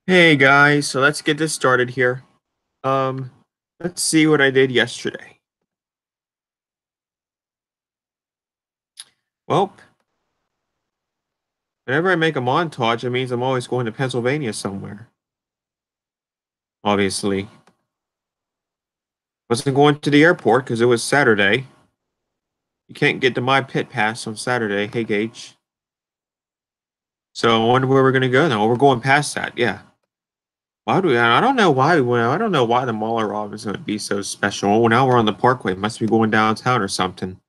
Hey guys, so let's get this started here. Um, let's see what I did yesterday. Well, whenever I make a montage, it means I'm always going to Pennsylvania somewhere. Obviously, wasn't going to the airport because it was Saturday. You can't get to my pit pass on Saturday. Hey Gage. So I wonder where we're gonna go now. We're going past that. Yeah. Why do we? I don't know why we went. I don't know why the Mahler Rob is going to be so special. Well, now we're on the Parkway. Must be going downtown or something.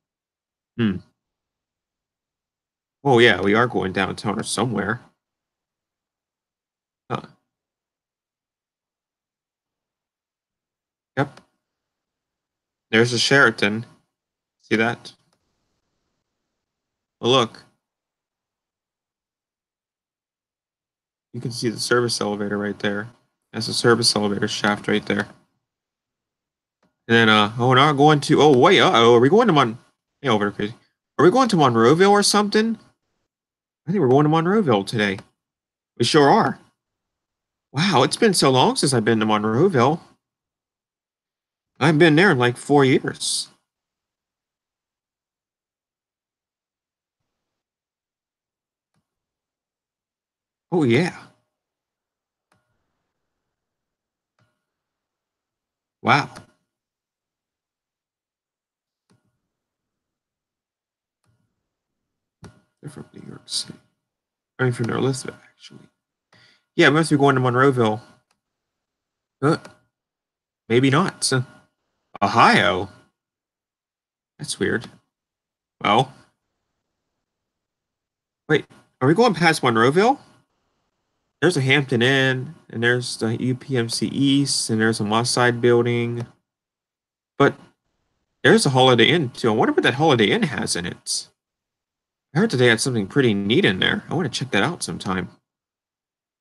Hmm. Oh yeah, we are going downtown or somewhere. Huh. Yep. There's a Sheraton. See that? Oh, look, you can see the service elevator right there. That's a service elevator shaft right there. And then, oh, now we're going to, oh, wait, uh-oh, are we going to yeah, over crazy. Are we going to Monroeville or something? I think we're going to Monroeville today. We sure are. Wow, it's been so long since I've been to Monroeville. I've been there in like 4 years. Oh, yeah. Wow. They're from New York City. I mean, from Elizabeth, actually. Yeah, we must be going to Monroeville. Uh, maybe not. Ohio? That's weird. Well, wait, are we going past Monroeville? There's a Hampton Inn, and there's the UPMC East, and there's a Moss Side building. But there's a Holiday Inn too. I wonder what that Holiday Inn has in it. I heard today had something pretty neat in there. I want to check that out sometime.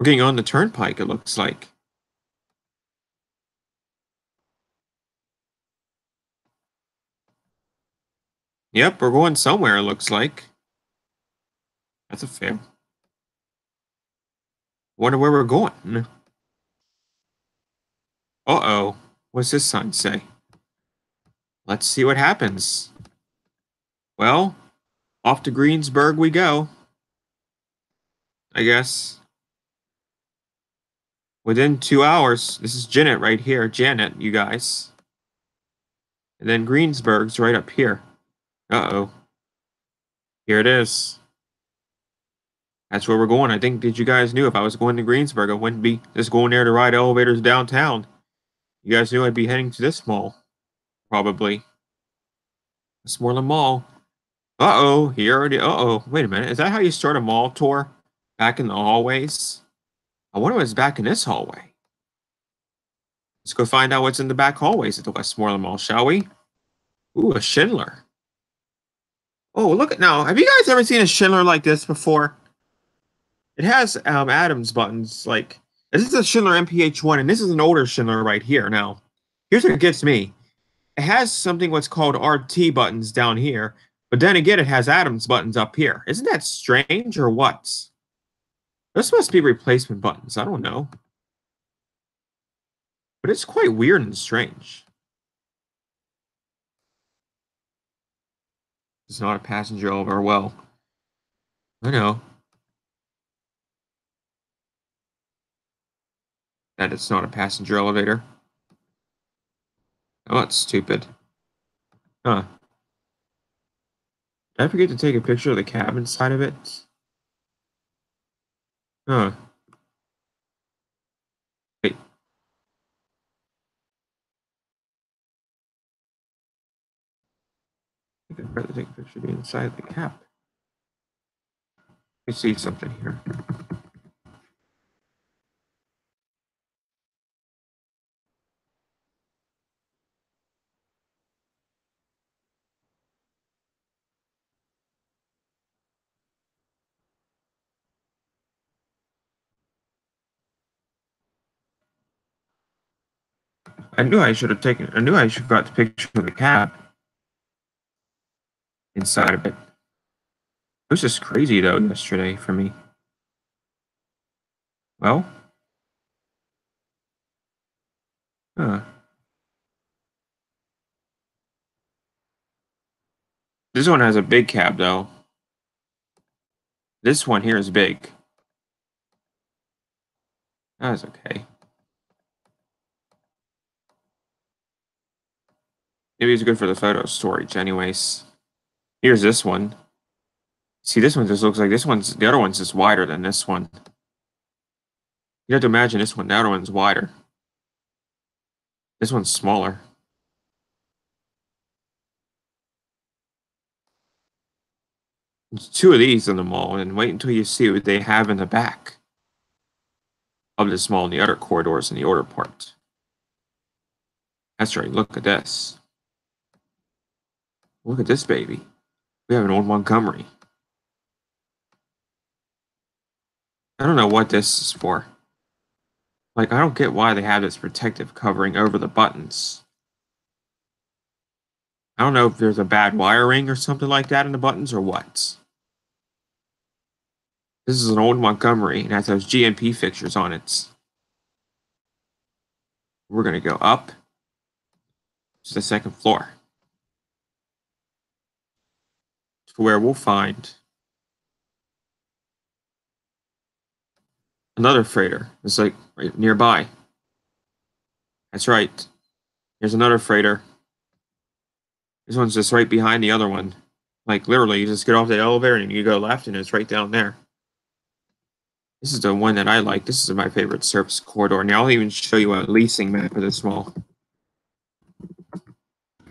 We're getting on the turnpike, it looks like. Yep, we're going somewhere, it looks like. That's a fail. Wonder where we're going. Uh-oh. What's this sign say? Let's see what happens. Well, off to Greensburg we go, I guess. Within 2 hours, this is Janet right here. Janet, you guys. And then Greensburg's right up here. Uh-oh. Here it is. That's where we're going. I think that you guys knew if I was going to Greensburg, I wouldn't be just going there to ride elevators downtown. You guys knew I'd be heading to this mall. Probably. Westmoreland Mall. Uh-oh. Here it is. Uh-oh. Wait a minute. Is that how you start a mall tour? Back in the hallways? I wonder what's back in this hallway. Let's go find out what's in the back hallways at the Westmoreland Mall, shall we? Ooh, a Schindler. Oh, look at now. Have you guys ever seen a Schindler like this before? It has Adams buttons. Like this is a Schindler MPH1, and this is an older Schindler right here. Now, here's what it gets me. It has something what's called RT buttons down here, but then again, it has Adams buttons up here. Isn't that strange or what? Those must be replacement buttons. I don't know, but it's quite weird and strange. It's not a passenger elevator. Well, I know that it's not a passenger elevator. Oh, it's stupid. Huh. Did I forget to take a picture of the cabin side of it? Huh. Wait. I think I'd rather take a picture of the inside of the cab. Let me see something here. I knew I should have got the picture of the cab inside of it. It was just crazy though yesterday for me. Well, Huh. This one has a big cab, though. This one here is big. That's okay. Maybe it's good for the photo storage, anyways. Here's this one. See, this one just looks like the other one's just wider than this one. You have to imagine this one, the other one's wider. This one's smaller. There's two of these in the mall, and wait until you see what they have in the back of this mall and the other corridors in the order part. That's right, look at this. Look at this baby. We have an old Montgomery. I don't know what this is for. Like, I don't get why they have this protective covering over the buttons. I don't know if there's a bad wiring or something like that in the buttons or what. This is an old Montgomery and has those GMP fixtures on it. We're going to go up to the second floor to where we'll find another freighter. It's like right nearby. That's right. Here's another freighter. This one's just right behind the other one. Like literally, you just get off the elevator and you go left and it's right down there. This is the one that I like. This is my favorite service corridor. Now I'll even show you a leasing map of this mall.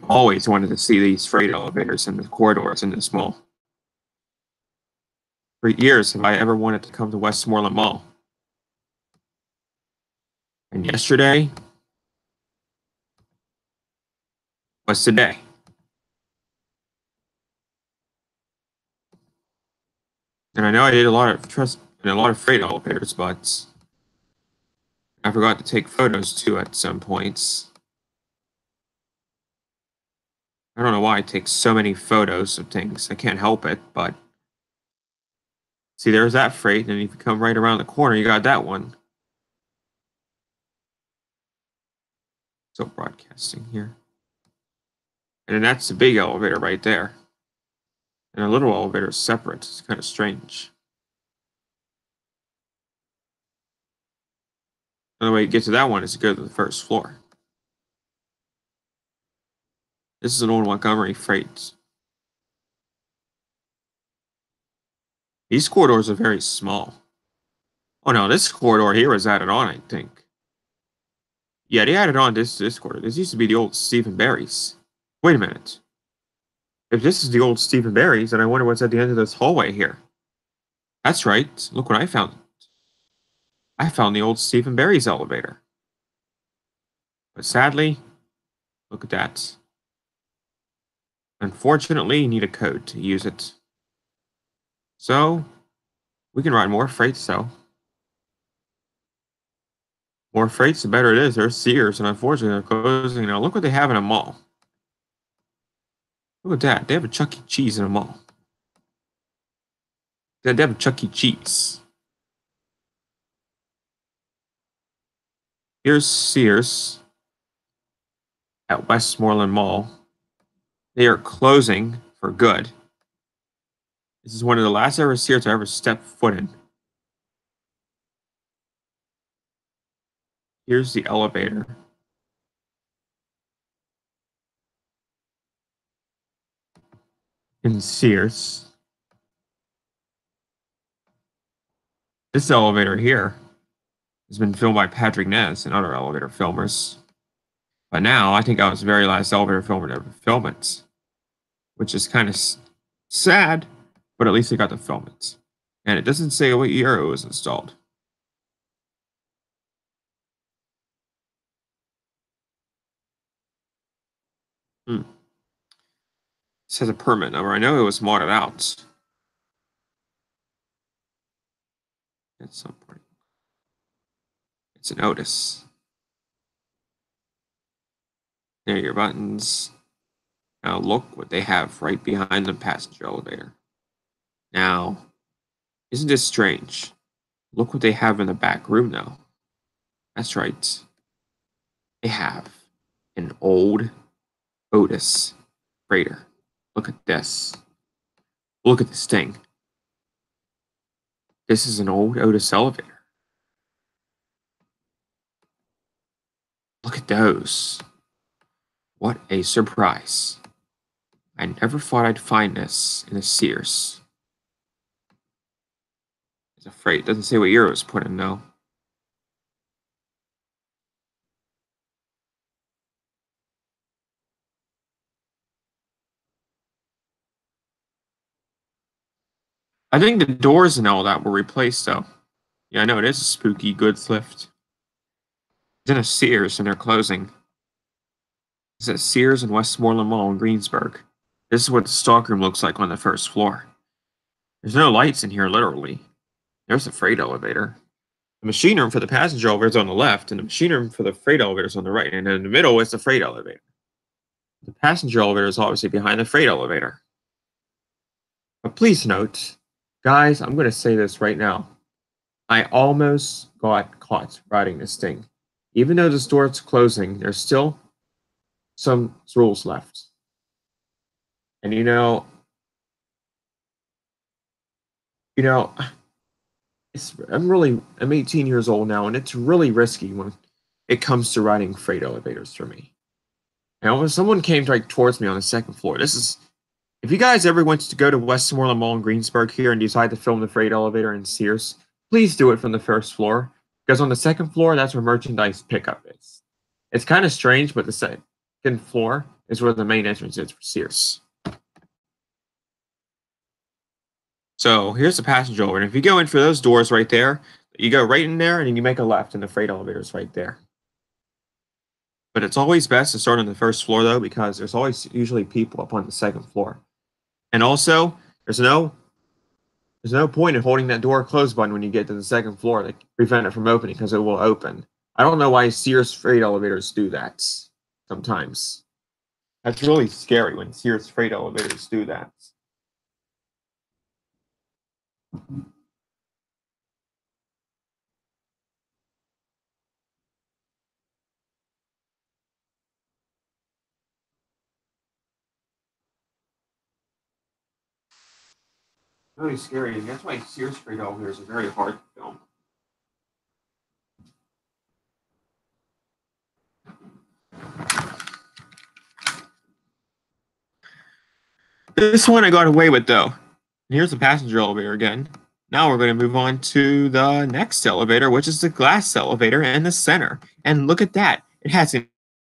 Always wanted to see these freight elevators and the corridors in this mall. For years have I ever wanted to come to Westmoreland Mall. And yesterday was today. And I know I did a lot of trust in a lot of freight elevators, but I forgot to take photos too at some points. I don't know why I take so many photos of things. I can't help it, but see, there's that freight, and if you come right around the corner, you got that one. So broadcasting here. And then that's the big elevator right there. And a little elevator is separate. It's kind of strange. Another way to get to that one is to go to the first floor. This is an old Montgomery freight. These corridors are very small. Oh no, this corridor here was added on, I think. Yeah, they added on this corridor. This used to be the old Stephen Barry's. Wait a minute. If this is the old Stephen Barry's, then I wonder what's at the end of this hallway here. That's right. Look what I found. I found the old Stephen Barry's elevator. But sadly, look at that. Unfortunately, you need a code to use it. So, we can ride more freights, though. More freights, the better it is. There's Sears, and unfortunately, they're closing now. Look what they have in a mall. Look at that. They have a Chuck E. Cheese in a mall. They have a Chuck E. Cheese. Here's Sears at Westmoreland Mall. They are closing for good. This is one of the last ever Sears I ever stepped foot in. Here's the elevator. In Sears. This elevator here has been filmed by Patrick Ness and other elevator filmers. But now I think I was the very last elevator filmer to ever film it, which is kind of sad, but at least they got to film it. And it doesn't say what year it was installed. Hmm. It says a permit number. I know it was modded out at some point. It's a notice. There are your buttons. Now look what they have right behind the passenger elevator. Now, isn't this strange? Look what they have in the back room now. That's right. They have an old Otis freighter. Look at this. Look at this thing. This is an old Otis elevator. Look at those. What a surprise. I never thought I'd find this in a Sears. It's a freight. Doesn't say what year it was put in, though. I think the doors and all that were replaced, though. Yeah, I know it is a spooky goods lift. It's in a Sears, and they're closing. It's at Sears and Westmoreland Mall in Greensburg. This is what the stockroom looks like on the first floor. There's no lights in here, literally. There's the freight elevator. The machine room for the passenger elevator is on the left, and the machine room for the freight elevator is on the right. And in the middle is the freight elevator. The passenger elevator is obviously behind the freight elevator. But please note, guys, I'm going to say this right now. I almost got caught riding this thing. Even though the door is closing, there's still some rules left. And you know, I'm 18 years old now, and it's really risky when it comes to riding freight elevators for me. Now, when someone came right towards me on the second floor, if you guys ever went to go to Westmoreland Mall in Greensburg here and decide to film the freight elevator in Sears, please do it from the first floor, because on the second floor, that's where merchandise pickup is. It's kind of strange, but the second floor is where the main entrance is for Sears. So here's the passenger elevator. And if you go in for those doors right there, you go right in there and then you make a left, and the freight elevator is right there. But it's always best to start on the first floor, though, because there's always usually people up on the second floor. And also, there's no point in holding that door close button when you get to the second floor to prevent it from opening, because it will open. I don't know why Sears freight elevators do that sometimes. That's really scary when Sears freight elevators do that. Really scary, and that's why Sears freight elevators are very hard to film. This one I got away with, though. Here's the passenger elevator again. Now we're going to move on to the next elevator, which is the glass elevator in the center. And look at that. It has an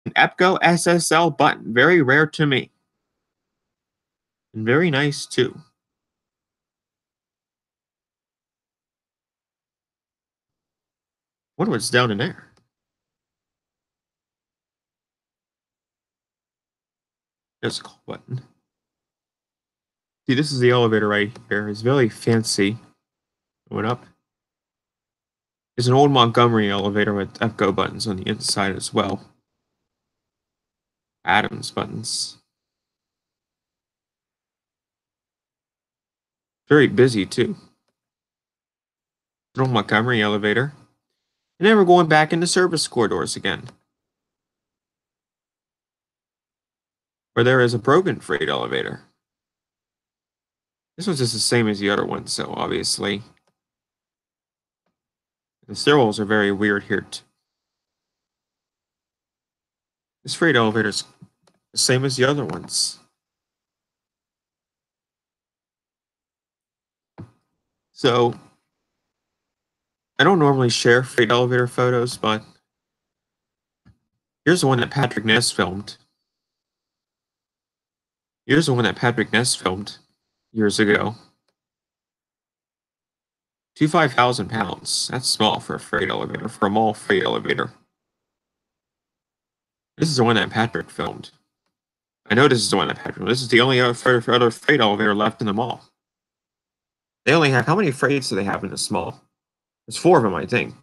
EPCO SSL button. Very rare to me. And very nice, too. Wonder what's down in there. There's a call button. See, this is the elevator right here. It's very fancy. Going up. It's an old Montgomery elevator with EPCO buttons on the inside as well. Adams buttons. Very busy, too. An old Montgomery elevator. And then we're going back into service corridors again, where there is a broken freight elevator. This one's just the same as the other one, so obviously. The stairwells are very weird here. This freight elevator is the same as the other ones. So, I don't normally share freight elevator photos, but here's the one that Patrick Ness filmed. Here's the one that Patrick Ness filmed years ago. 25,000 pounds. That's small for a freight elevator, for a mall freight elevator. This is the one that Patrick filmed. I know this is the one that Patrick filmed. This is the only other freight elevator left in the mall. They only have, how many freights do they have in this mall? There's 4 of them, I think.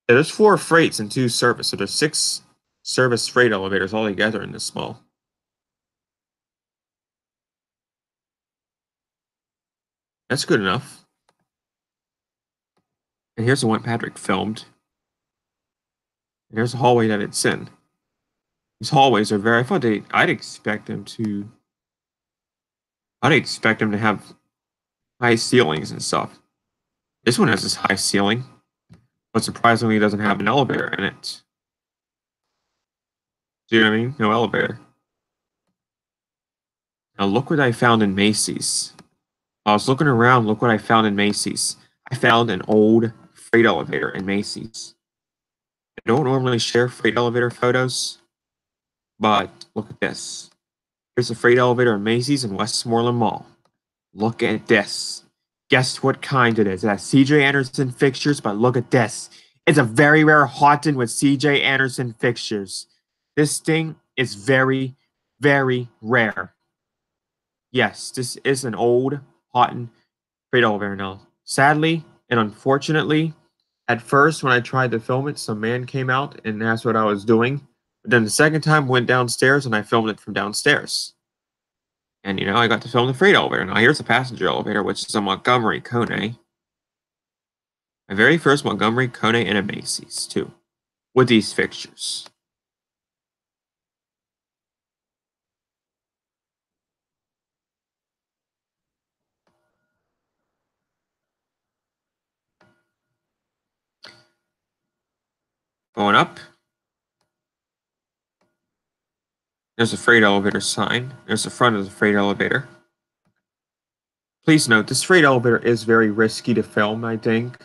Yeah, there's 4 freights and 2 service, so there's 6 service freight elevators all together in this mall. That's good enough. And here's the one Patrick filmed. And there's a hallway that it's in. These hallways are very. I'd expect them to have high ceilings and stuff. This one has this high ceiling, but surprisingly, it doesn't have an elevator in it. Do you know what I mean? No elevator. Now look what I found in Macy's. I was looking around. Look what I found in Macy's. I found an old freight elevator in Macy's. I don't normally share freight elevator photos, but look at this. Here's a freight elevator in Macy's in Westmoreland Mall. Look at this. Guess what kind it is? It has CJ Anderson fixtures, but look at this. It's a very rare Houghton with CJ Anderson fixtures. This thing is very, very rare. Yes, this is an old Houghton freight elevator now. Sadly and unfortunately, at first when I tried to film it, some man came out and asked what I was doing. But then the second time went downstairs and I filmed it from downstairs. And I got to film the freight elevator. Now here's the passenger elevator, which is a Montgomery Kone. My very first Montgomery Kone in a Macy's, too, with these fixtures. Going up, there's a freight elevator sign. There's the front of the freight elevator. Please note, this freight elevator is very risky to film, I think.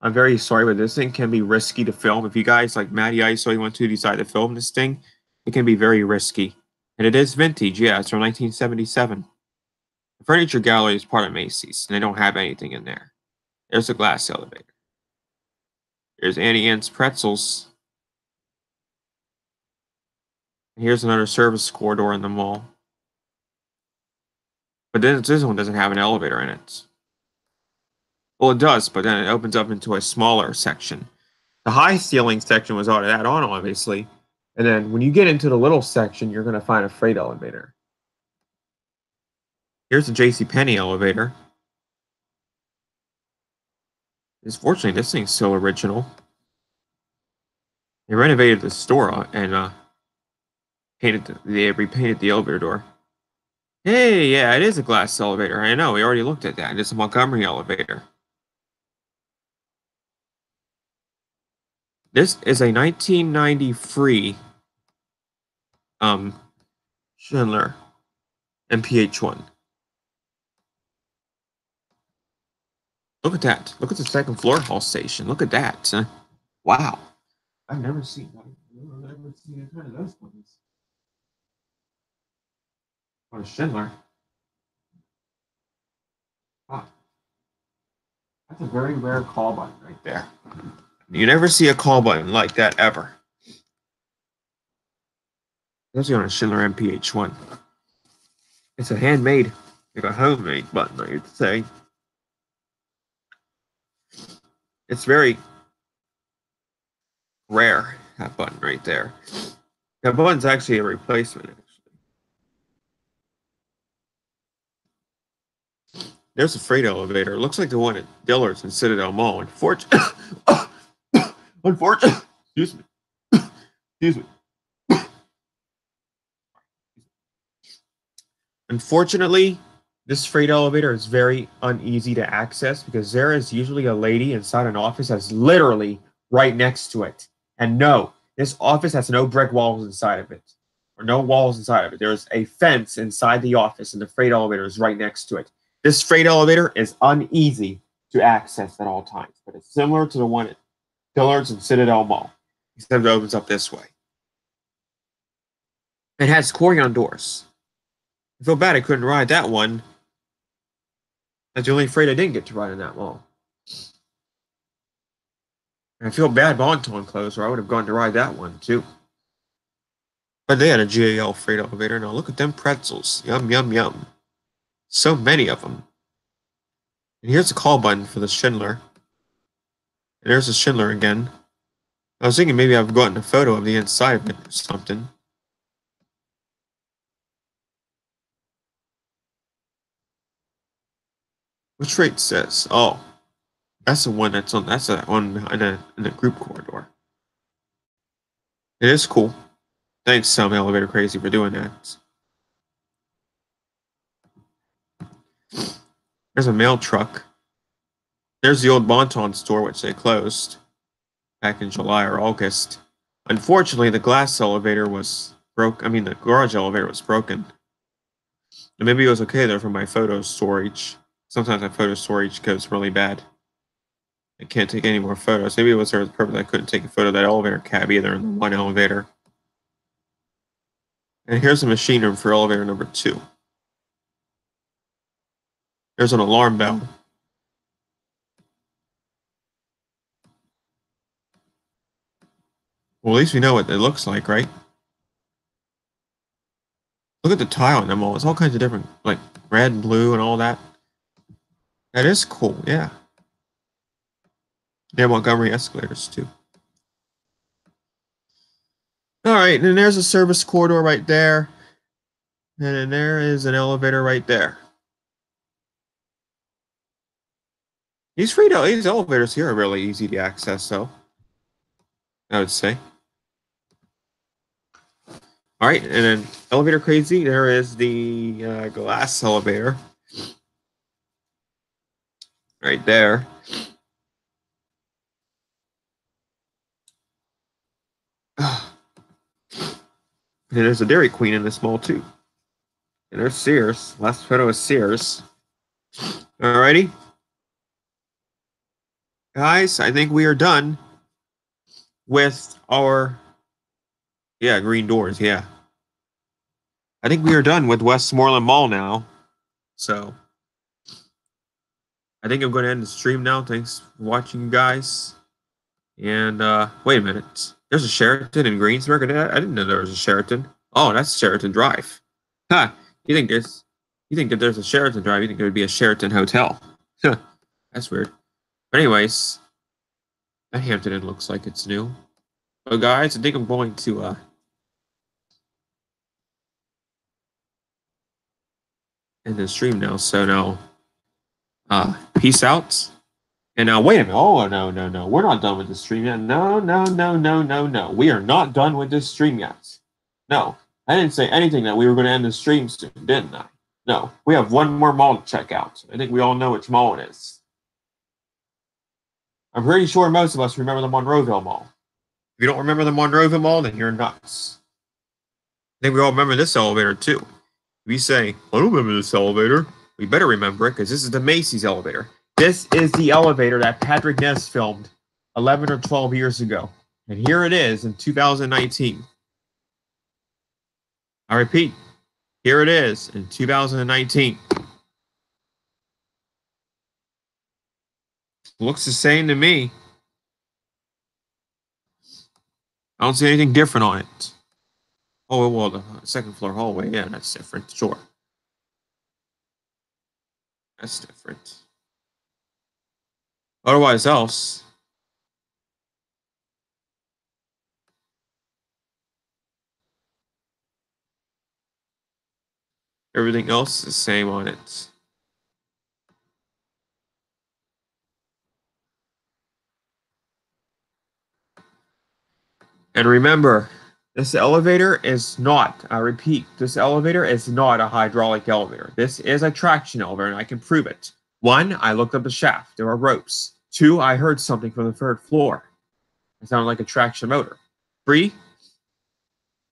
I'm very sorry, but this thing can be risky to film. If you guys, like Matty ISO, you want to decide to film this thing, it can be very risky. And it is vintage, yeah, it's from 1977. The furniture gallery is part of Macy's, and they don't have anything in there. There's a glass elevator. There's Annie Ann's Pretzels. And here's another service corridor in the mall. But then this one doesn't have an elevator in it. Well, it does, but then it opens up into a smaller section. The high ceiling section was already added on, obviously. And then when you get into the little section, you're going to find a freight elevator. Here's a JCPenney elevator. Fortunately, this thing's so original. They renovated the store and they repainted the elevator door. Hey, yeah, it is a glass elevator. I know, we already looked at that. It's a Montgomery elevator. This is a 1993 Schindler MPH1. Look at that. Look at the second floor hall station. Look at that. Wow. I've never seen any kind of those ones. What a Schindler. Wow. That's a very rare call button right there. You never see a call button like that ever. Especially on a Schindler MPH1. It's a handmade, like a homemade button, I would say. It's very rare, that button right there. That button's actually a replacement, actually. There's a freight elevator. It looks like the one at Dillard's in Citadel Mall. Unfortunately, excuse me. Excuse me. Unfortunately, this freight elevator is very uneasy to access because there is usually a lady inside an office that's literally right next to it. And no, this office has no brick walls inside of it, or no walls inside of it. There's a fence inside the office, and the freight elevator is right next to it. This freight elevator is uneasy to access at all times, but it's similar to the one at Dillard's and Citadel Mall, except it opens up this way. It has Corian doors. I feel bad I couldn't ride that one. That's the only freight I didn't get to ride in that mall. And I feel bad Bonton closed, or I would have gone to ride that one too. But they had a GAL freight elevator. Now look at them pretzels. Yum, yum, yum. So many of them. And here's the call button for the Schindler. And there's the Schindler again. I was thinking maybe I've gotten a photo of the inside of it or something. Which rate says? Oh, that's the one that's on. That's on in the group corridor. It is cool. Thanks, Elevator Crazy, for doing that. There's a mail truck. There's the old Bonton store, which they closed back in July or August. Unfortunately, the glass elevator was broke. I mean, the garage elevator was broken. And maybe it was okay though for my photo storage. Sometimes my photo storage goes really bad. I can't take any more photos. Maybe it was for the purpose I couldn't take a photo of that elevator cab either in the one elevator. And here's a machine room for elevator number 2. There's an alarm bell. Well, at least we know what it looks like, right? Look at the tile on them all. It's all kinds of different, like red and blue and all that. That is cool, yeah. They have Montgomery escalators too. All right, and there's a service corridor right there. And then there is an elevator right there. These elevators here are really easy to access, though, I would say. All right, and then elevator crazy. There is the glass elevator right there. And there's a Dairy Queen in this mall too. And there's Sears. Last photo is Sears. Alrighty. Guys, I think we are done with our green doors, yeah. I think we are done with Westmoreland Mall now. So I think I'm going to end the stream now. Thanks for watching, you guys. And wait a minute. There's a Sheraton in Greensburg. I didn't know there was a Sheraton. Oh, that's Sheraton Drive. Huh. You think that there's a Sheraton Drive, you think there would be a Sheraton Hotel. Huh. That's weird. But anyways, that Hampton Inn looks like it's new. But guys, I think I'm going to end the stream now. So now peace out. And now wait a minute. Oh no. We're not done with the stream yet. No. We are not done with this stream yet. No. I didn't say anything that we were going to end the stream soon, didn't I? No. We have one more mall to check out. I think we all know which mall it is. I'm pretty sure most of us remember the Monroeville Mall. If you don't remember the Monroeville Mall, then you're nuts. I think we all remember this elevator too. If you say, I don't remember this elevator, we better remember it because this is the Macy's elevator. This is the elevator that Patrick Ness filmed 11 or 12 years ago. And here it is in 2019. I repeat, here it is in 2019. Looks the same to me. I don't see anything different on it. Oh, well, the second floor hallway, yeah, that's different, sure. That's different. Otherwise else, everything else is the same on it. And remember, this elevator is not, I repeat, this elevator is not a hydraulic elevator. This is a traction elevator, and I can prove it. 1, I looked up the shaft. There are ropes. 2, I heard something from the 3rd floor. It sounded like a traction motor. 3,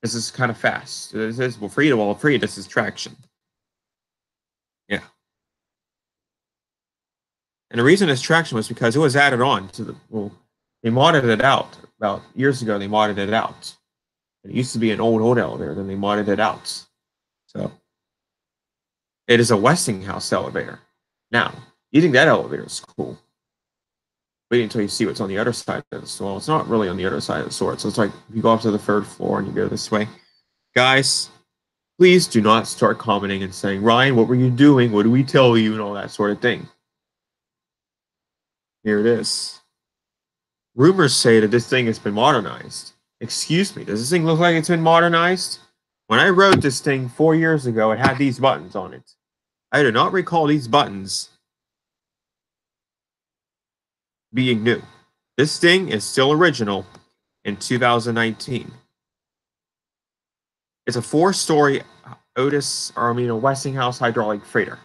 this is kind of fast. This is, well, 3, this is traction. Yeah. And the reason it's traction was because it was added on to the, well, they modded it out. About years ago, they modded it out. It used to be an old elevator, then they modded it out. So it is a Westinghouse elevator. Now, you think that elevator is cool. Wait until you see what's on the other side of the store. Well, it's not really on the other side of the store. So it's like if you go up to the 3rd floor and you go this way. Guys, please do not start commenting and saying, Ryan, what were you doing? What do we tell you? And all that sort of thing. Here it is. Rumors say that this thing has been modernized. Excuse me, does this thing look like it's been modernized? When I wrote this thing 4 years ago, it had these buttons on it. I do not recall these buttons being new. This thing is still original in 2019. It's a 4-story Westinghouse hydraulic freighter.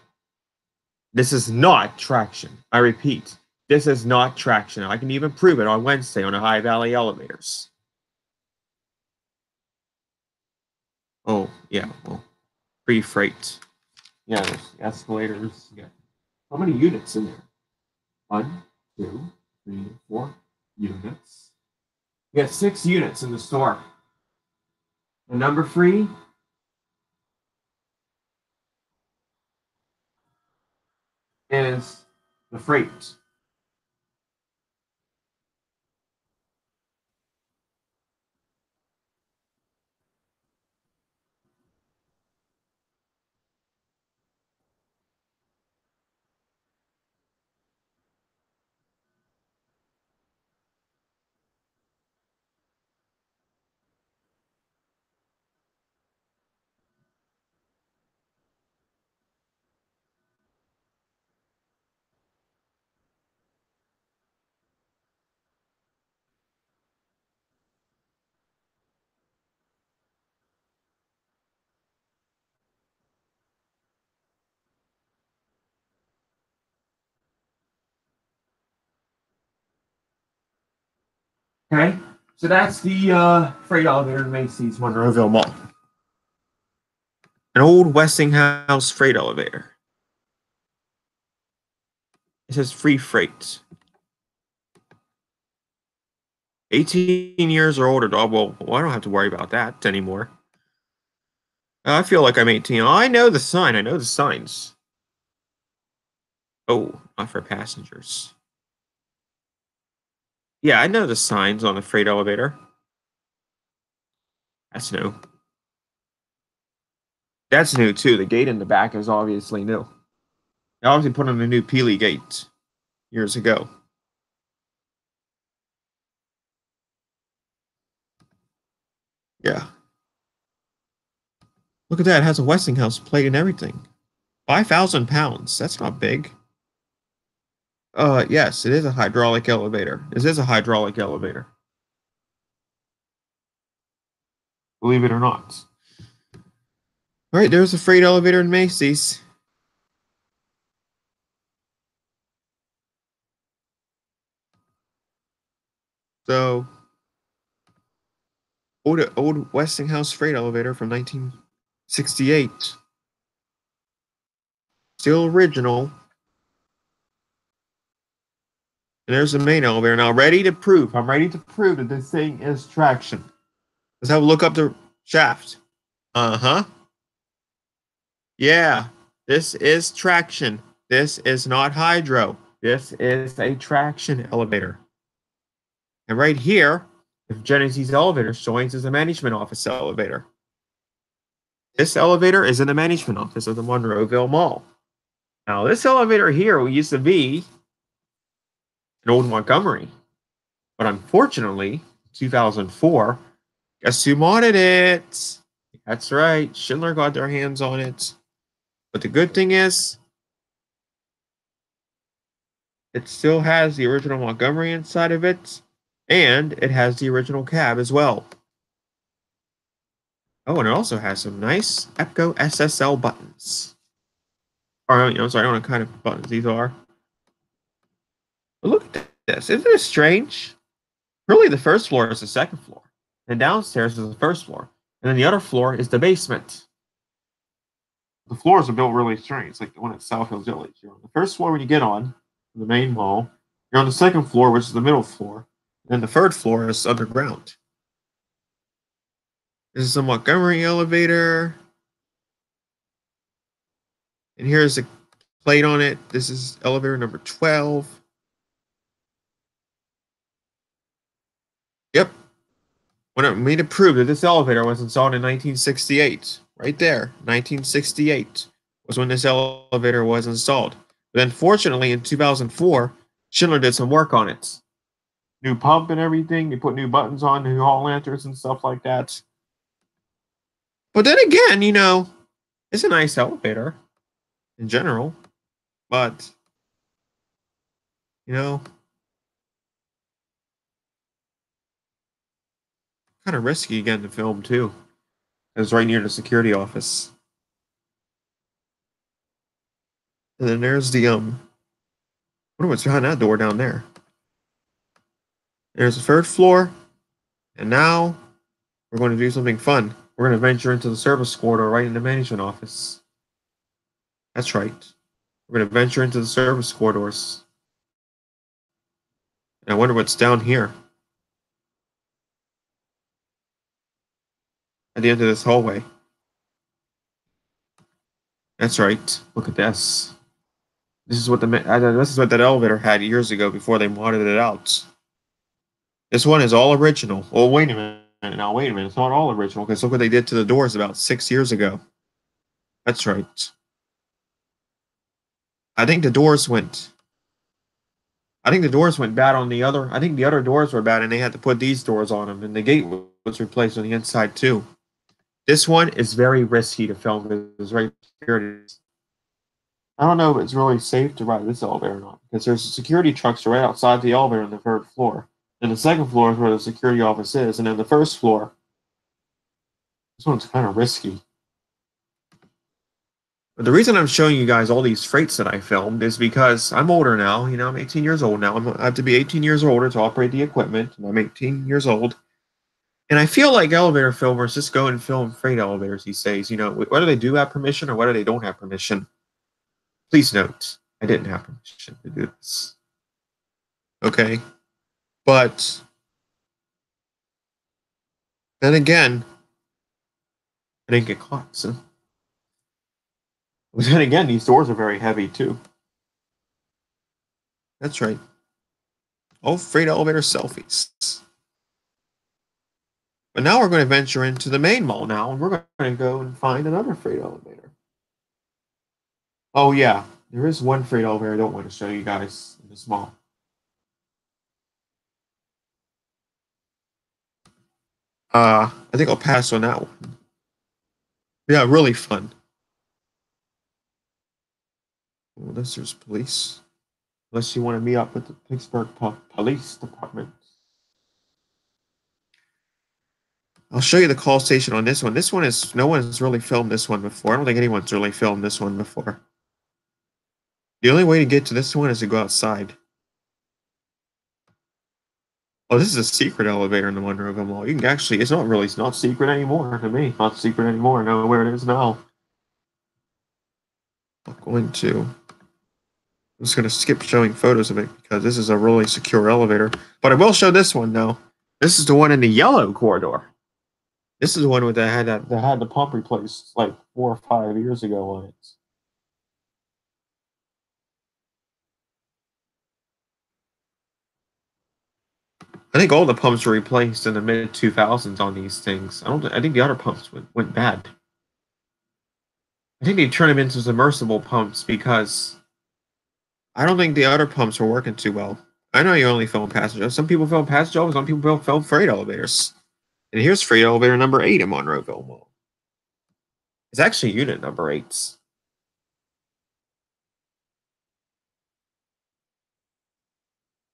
This is not traction. I repeat, this is not traction. I can even prove it on Wednesday on the High Valley elevators. Oh, yeah, well, free freight. Yeah, there's escalators. Yeah. How many units in there? 1, 2, 3, 4 units. You got 6 units in the store. The number free is the freight. Okay, so that's the freight elevator in Macy's Monroeville Mall. An old Westinghouse freight elevator. It says free freight. 18 years or older, dog. Well, I don't have to worry about that anymore. I feel like I'm 18. Oh, I know the sign. I know the signs. Oh, not for passengers. Yeah, I know the signs on the freight elevator. That's new. That's new too. The gate in the back is obviously new. They obviously put in a new Peely gate years ago. Yeah. Look at that. It has a Westinghouse plate and everything. 5,000 pounds. That's not big. Yes, it is a hydraulic elevator. This is a hydraulic elevator. Believe it or not. All right, there's a freight elevator in Macy's. So, old Westinghouse freight elevator from 1968. Still original. And there's the main elevator. Now, ready to prove. I'm ready to prove that this thing is traction. Let's have a look up the shaft. Uh-huh. Yeah. This is traction. This is not hydro. This is a traction elevator. And right here, if Genesis Elevators joins as a management office elevator. This elevator is in the management office of the Monroeville Mall. Now, this elevator here used to be in Old Montgomery, but unfortunately, 2004, guess who modded it? That's right, Schindler got their hands on it. But the good thing is, it still has the original Montgomery inside of it, and it has the original cab as well. Oh, and it also has some nice EPCO SSL buttons. Or, I'm sorry, I don't know what kind of buttons these are. But look at this. Isn't this strange? Really, the first floor is the second floor. And downstairs is the first floor. And then the other floor is the basement. The floors are built really strange. It's like the one at South Hills Village. You're on the first floor when you get on the main mall. You're on the second floor, which is the middle floor. And then the third floor is underground. This is a Montgomery elevator. And here's a plate on it. This is elevator number 12. Yep. When it made it prove that this elevator was installed in 1968. Right there. 1968 was when this elevator was installed. But unfortunately, in 2004, Schindler did some work on it. New pump and everything. They put new buttons on, new hall lanterns and stuff like that. But then again, it's a nice elevator in general. But, you know, kind of risky again to film too. It's right near the security office. And then there's the wonder what's behind that door down there. There's the third floor, and now we're going to do something fun. We're going to venture into the service corridor right in the management office. That's right. We're going to venture into the service corridors. And I wonder what's down here at the end of this hallway. That's right. Look at this. This is what that elevator had years ago before they modded it out. This one is all original. Oh, wait a minute. Now, wait a minute. It's not all original because look what they did to the doors about 6 years ago. That's right. I think the doors went. I think the doors went bad on the other. I think the other doors were bad, and they had to put these doors on them, and the gate was replaced on the inside too. This one is very risky to film because right here it is. I don't know if it's really safe to ride this elevator or not because there's security trucks right outside the elevator on the third floor. And the second floor is where the security office is, and then the first floor. This one's kind of risky. But the reason I'm showing you guys all these freights that I filmed is because I'm older now. You know, I'm 18 years old now. I have to be 18 years older to operate the equipment, and I'm 18 years old. And I feel like elevator filmers just go and film freight elevators these days. You know, whether they do have permission or whether they don't have permission. Please note, I didn't have permission to do this. Okay? But then again, I didn't get caught, so. But then again, these doors are very heavy too. That's right. All freight elevator selfies. But now we're going to venture into the main mall now, and we're going to go and find another freight elevator. Oh yeah, there is one freight elevator I don't want to show you guys in this mall. I think I'll pass on that one. Yeah, really fun. Unless there's police. Unless you want to meet up with the Pittsburgh Police Department. I'll show you the call station on this one. This one is, no one's really filmed this one before. I don't think anyone's really filmed this one before. The only way to get to this one is to go outside. Oh, this is a secret elevator in the Monroeville Mall. You can actually, it's not secret anymore to me. Not secret anymore. I know where it is now. I'm just going to skip showing photos of it because this is a really secure elevator. But I will show this one now. This is the one in the yellow corridor. This is the one that had the pump replaced like 4 or 5 years ago on it. I think all the pumps were replaced in the mid 2000s on these things. I think the other pumps went bad. I think they turned them into submersible pumps because I don't think the other pumps were working too well. I know you only film passenger. Some people film passenger, some people film freight elevators. And here's freight elevator number 8 in Monroeville Mall. It's actually unit number 8.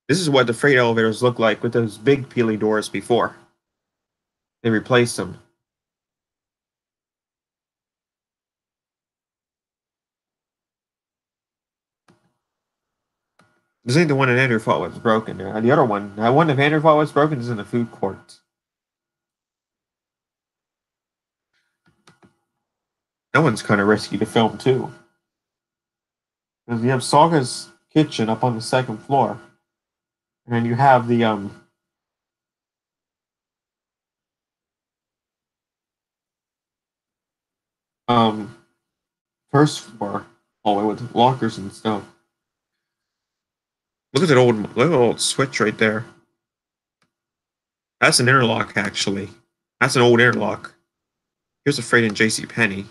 This is what the freight elevators look like with those big peely doors before. They replaced them. This ain't the one that Andrew thought was broken. The other one, that one that Andrew thought was broken is in the food court. That one's kind of risky to film too. Because you have Saga's kitchen up on the second floor. And then you have the um first floor hallway with lockers and stuff. Look at that old switch right there. That's an interlock actually. That's an old interlock. Here's a freight in J.C. Penney.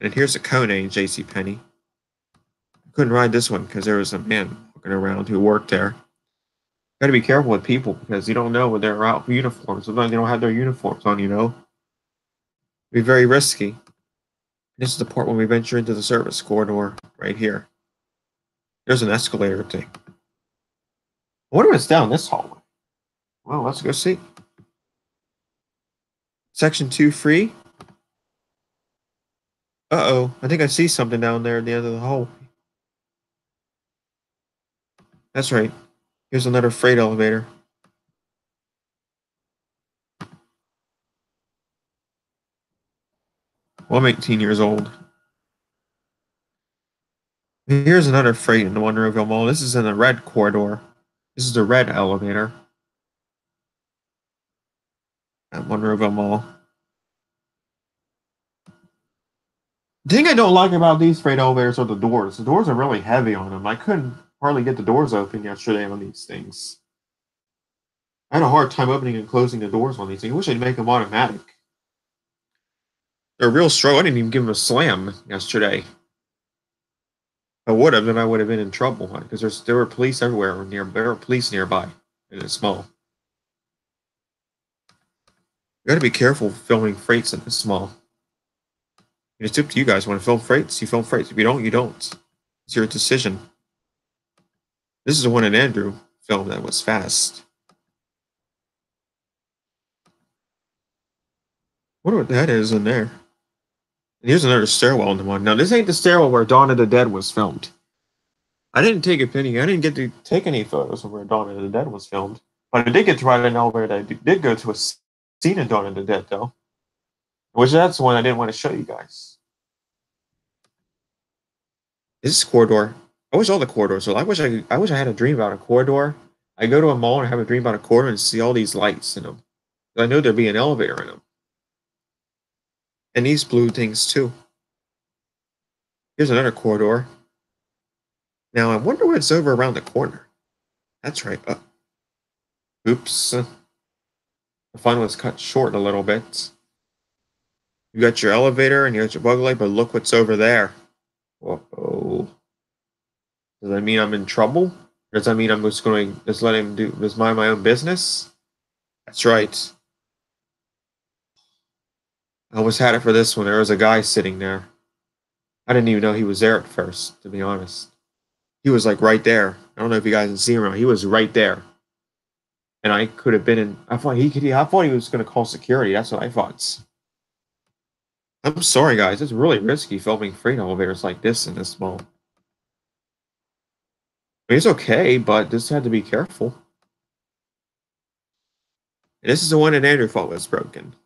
And here's a Kone in J.C. Penney. I couldn't ride this one because there was a man walking around who worked there. Got to be careful with people because you don't know when they're out for uniforms. Sometimes they don't have their uniforms on, you know. Be very risky. This is the part when we venture into the service corridor right here. There's an escalator thing. I wonder what's down this hallway. Well, let's go see. Section 2 free? Uh-oh, I think I see something down there at the end of the hall. That's right. Here's another freight elevator. Well, I'm 18 years old. Here's another freight in the Monroeville Mall. This is in the red corridor. This is the red elevator at Monroeville Mall. The thing I don't like about these freight elevators are the doors. The doors are really heavy on them. I couldn't hardly get the doors open yesterday on these things. I had a hard time opening and closing the doors on these things. I wish I'd make them automatic. They're real strong. I didn't even give them a slam yesterday. If I would have, then I would have been in trouble because there were police everywhere. There were police nearby, and it's small. You got to be careful filming freights in this small. It's up to you guys. Want to film freights? You film freights. If you don't, you don't. It's your decision. This is the one that Andrew filmed that was fast. I wonder what that is in there. And here's another stairwell in the one. Now, this ain't the stairwell where Dawn of the Dead was filmed. I didn't take a penny. I didn't get to take any photos of where Dawn of the Dead was filmed. But I did get to ride an elevator that I did go to a scene in Dawn of the Dead, though. Which that's the one I didn't want to show you guys. This corridor. I wish all the corridors. So I wish I had a dream about a corridor. I go to a mall and have a dream about a corridor and see all these lights in them. I know there'd be an elevator in them. And these blue things too. Here's another corridor. Now I wonder what's over around the corner. That's right. Oops. The fun was cut short a little bit. You got your elevator and you got your bug light, but look what's over there. Whoa. Does that mean I'm in trouble? Or does that mean I'm just going to just let him just mind my own business? That's right. I almost had it for this one. There was a guy sitting there. I didn't even know he was there at first, to be honest. He was like right there. I don't know if you guys can see him. He was right there. And I could have been in. I thought he was going to call security. That's what I thought. I'm sorry, guys. It's really risky filming freight elevators like this in this mall. I mean, it's okay, but just had to be careful. And this is the one that Andrew thought was broken.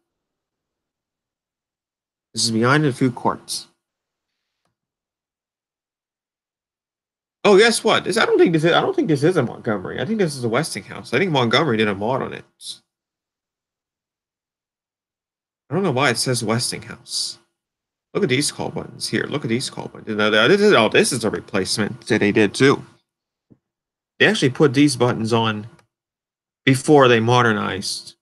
This is behind the food courts. Oh, guess what? I don't think this is a Montgomery. I think this is a Westinghouse. I think Montgomery did a mod on it. I don't know why it says Westinghouse. Look at these call buttons here. Look at these call buttons. This is a replacement that they did too. They actually put these buttons on before they modernized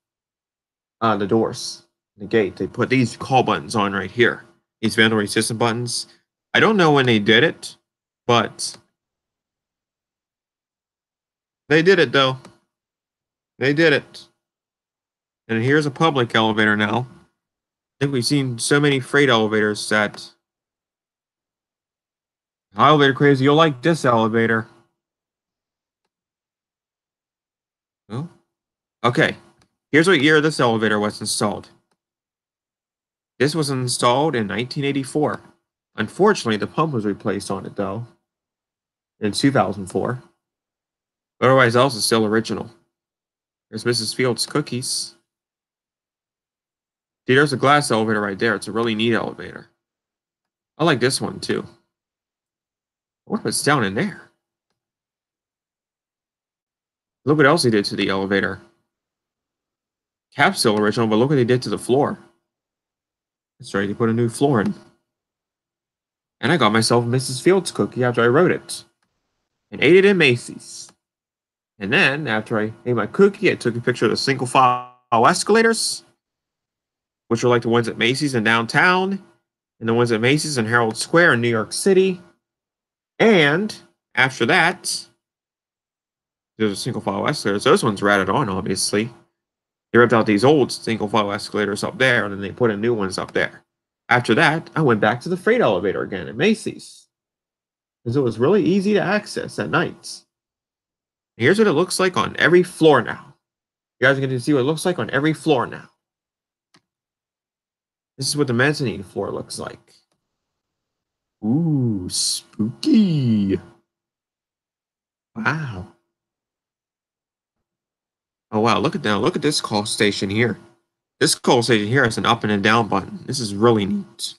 the doors, the gate. They put these call buttons on right here. These vandal resistant buttons. I don't know when they did it, but they did it though. They did it. And here's a public elevator now. I think we've seen so many freight elevators that elevator crazy, you'll like this elevator. Oh, okay. Here's what year this elevator was installed. This was installed in 1984. Unfortunately, the pump was replaced on it though in 2004. Otherwise, else is still original. There's Mrs. Fields' cookies. See, there's a glass elevator right there. It's a really neat elevator. I like this one too. What was down in there? Look what else they did to the elevator. Cap's still original, but look what they did to the floor. That's right, they put a new floor in. And I got myself Mrs. Fields' cookie after I wrote it. And ate it in Macy's. And then, after I ate my cookie, I took a picture of the single file escalators, which are like the ones at Macy's in downtown, and the ones at Macy's in Herald Square in New York City. And after that, there's a single file escalators. Those ones were added on, obviously. They ripped out these old single file escalators up there, and then they put in new ones up there. After that, I went back to the freight elevator again at Macy's, because it was really easy to access at night. Here's what it looks like on every floor now. You guys are going to see what it looks like on every floor now. This is what the mezzanine floor looks like. Ooh, spooky. Wow. Oh wow, look at that. Look at this call station here. This call station here has an up and a down button. This is really neat.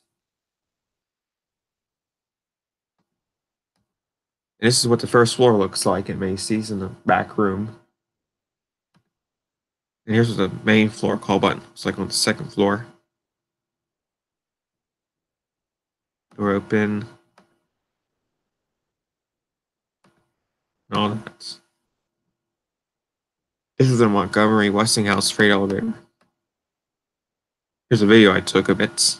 And this is what the first floor looks like at Macy's in the back room. And here's what the main floor call button looks like on the second floor. Door open. And all that. This is a Montgomery Westinghouse freight elevator. Here's a video I took of it.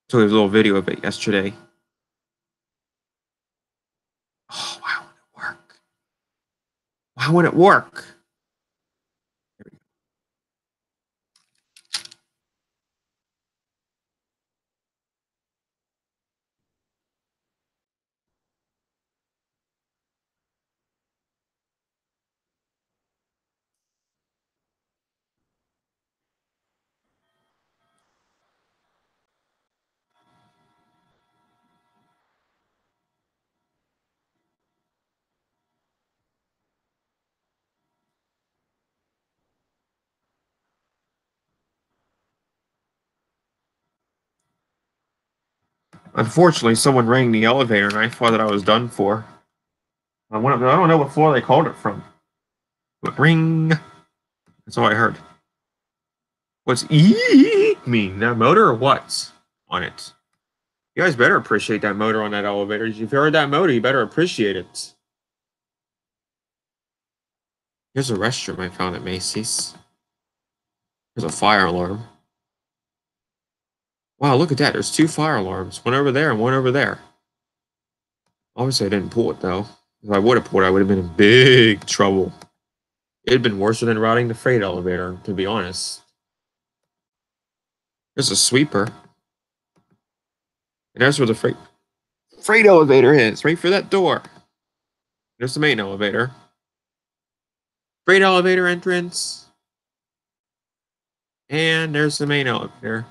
Took a little video of it yesterday. Oh, why won't it work? Why won't it work? Unfortunately, someone rang the elevator and I thought that I was done for. I don't know what floor they called it from. But ring. That's all I heard. What's E mean? That motor or what on it? You guys better appreciate that motor on that elevator. If you heard that motor, you better appreciate it. Here's a restroom I found at Macy's. There's a fire alarm. Wow, look at that. There's two fire alarms. One over there and one over there. Obviously, I didn't pull it, though. If I would have pulled it, I would have been in big trouble. It'd been worse than riding the freight elevator, to be honest. There's a sweeper. And there's where the freight elevator is, right for that door. There's the main elevator. Freight elevator entrance. And there's the main elevator.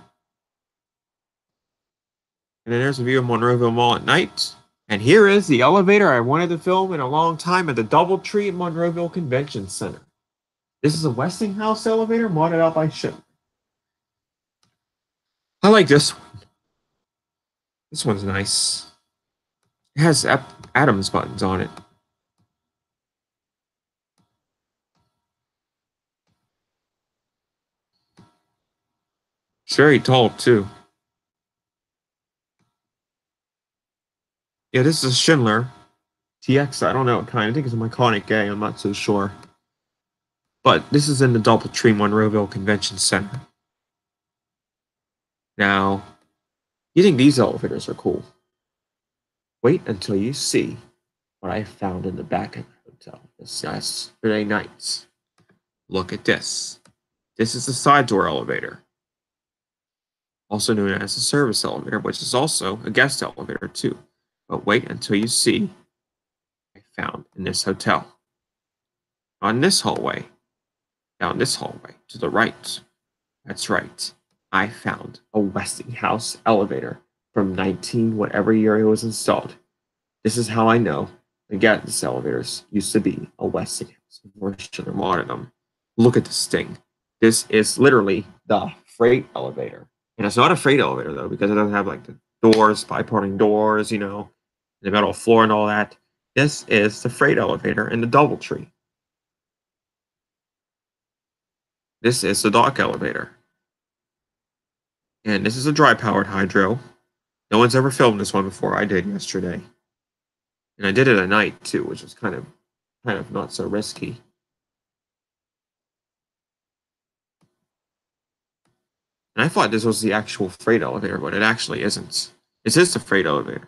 And then there's a view of Monroeville Mall at night. And here is the elevator I wanted to film in a long time at the DoubleTree at Monroeville Convention Center. This is a Westinghouse elevator modded out by Ship. I like this one. This one's nice. It has Adams buttons on it. It's very tall, too. Yeah, this is a Schindler TX. I don't know what kind. I think it's a Mechanic A. I'm not so sure. But this is in the DoubleTree Monroeville Convention Center. Now, you think these elevators are cool? Wait until you see what I found in the back of the hotel this yesterday night. Look at this. This is the side door elevator, also known as a service elevator, which is also a guest elevator too. But wait until you see what I found in this hotel. On this hallway, down this hallway to the right. That's right. I found a Westinghouse elevator from 19 whatever year it was installed. This is how I know the gas elevators used to be a Westinghouse version of one of them. Look at this thing. This is literally the freight elevator. And it's not a freight elevator though, because it doesn't have like the doors, biparting doors, the metal floor and all that. This is the freight elevator in the DoubleTree. This is the dock elevator. And this is a dry-powered hydro. No one's ever filmed this one before. I did yesterday. And I did it at night, too, which was kind of not so risky. And I thought this was the actual freight elevator, but it actually isn't. This is the freight elevator.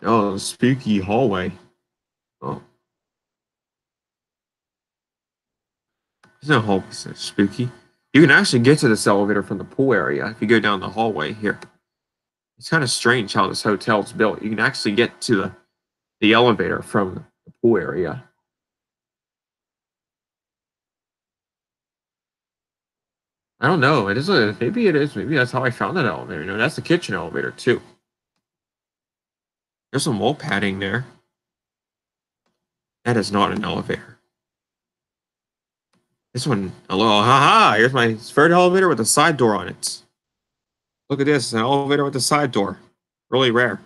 Oh, the spooky hallway. Oh. There's no hallway so spooky. You can actually get to this elevator from the pool area if you go down the hallway here. It's kind of strange how this hotel's built. You can actually get to the elevator from the pool area. I don't know. It is a maybe it is. Maybe that's how I found that elevator. No, that's the kitchen elevator too. There's some wall padding there. That is not an elevator. This one, hello, haha. Here's my third elevator with a side door on it. Look at this, an elevator with a side door. Really rare.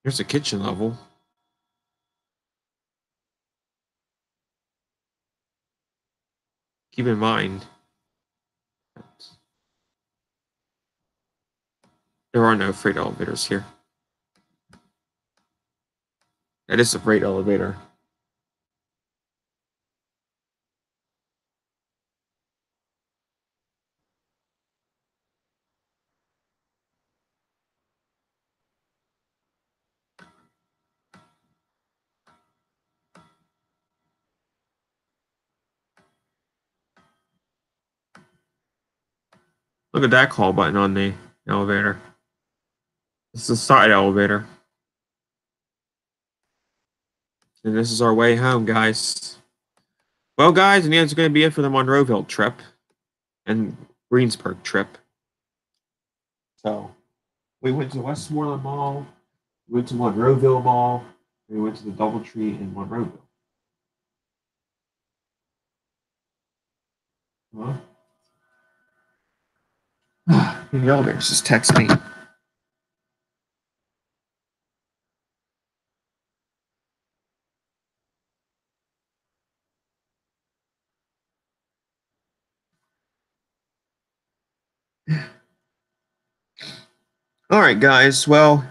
Here's the kitchen level. Keep in mind, there are no freight elevators here. That is a freight elevator. Look at that call button on the elevator. This is a side elevator. And this is our way home, guys. Well, guys, and that's going to be it for the Monroeville trip and Greensburg trip. So, we went to Westmoreland Mall, we went to Monroeville Mall, we went to the Doubletree in Monroeville. Huh? The elevators just text me. All right, guys. Well,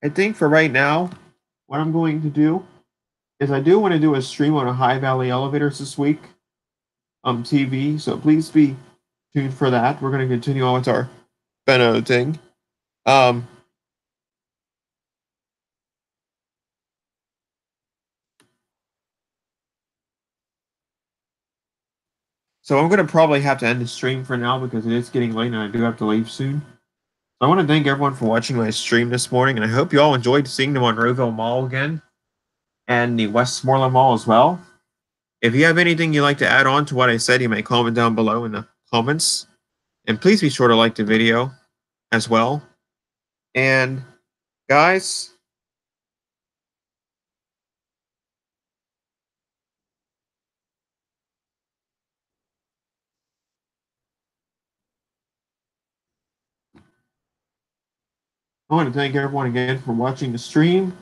I think for right now, what I'm going to do is I do want to do a stream on a High Valley Elevators this week, TV. So please be tuned for that. We're going to continue on with our Benno thing. Um, so I'm going to probably have to end the stream for now because it is getting late and I do have to leave soon. So I want to thank everyone for watching my stream this morning, and I hope you all enjoyed seeing the Monroeville Mall again and the Westmoreland Mall as well. If you have anything you'd like to add on to what I said, you may comment down below in the comments. And please be sure to like the video as well. And guys, I want to thank everyone again for watching the stream.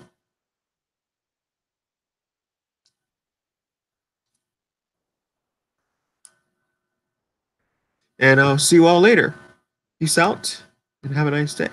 And I'll see you all later. Peace out and have a nice day.